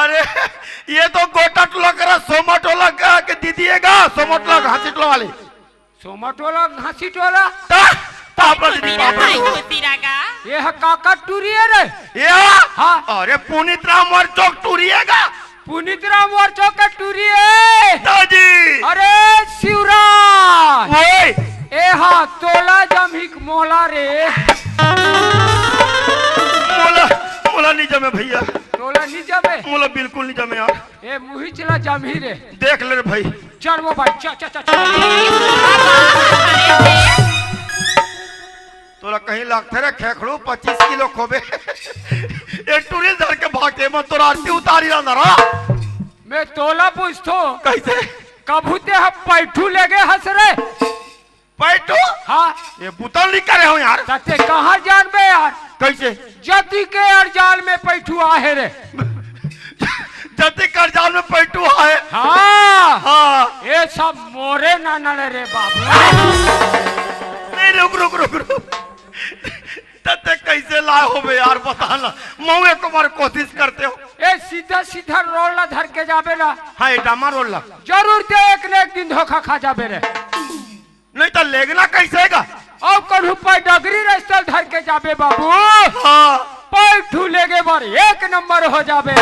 अरे ये तो गोटा टोला करा सोमा टोला का के दीदिएगा सोमा टोला घासी टोला वाले सोमा टोला घासी टोला पापा दीदी पापा ये है काका टूरिया रे ये हाँ अरे पुनीत राम और चौक टूरिएगा पुनीत राम और चौक का टूरिए दादी अरे शिवराज ओए ए हाँ तोला जमहिक मोला रे मोला मोला नहीं जमे भैया तोला नहीं जमे मोला बिल्कुल नहीं जमे यार ए मुही चला जमही रे देख ले रे भाई चल वो भाई चा चा तोला कहीं लगते रे खेखड़ू 25 किलो खोबे एक टूरिस्ट धर के भागते मत तो आरती उतारी ना रहा मैं तोला पूछतो कैसे कबूते हम पैठू लेगे हंस रे पैठू हाँ ये बुतल नहीं करे हो यार तते कहाँ जानबे यार कैसे जति के अरजाल में पैठू आहे रे जति करजाल में पैठू है हाँ हाँ ये सब मोरे ना नड़े रे बाबू नहीं रुक रुक रुक रुक तते कैसे लाए हो बे यार बताना मऊए तुम्हारे कोशिश करते हो ए सीधा सीधा रोल ना धर के जाबे ना हाँ ये डामा रोल लग जरूर ते एक ने एक दिन धोखा खा जाबे रे नहीं तो लेगना कैसेगा और कढ़ू पे डगरी रस्तल धर के जाबे बाबू हाँ पैठू लेगे बार एक नंबर हो जाबे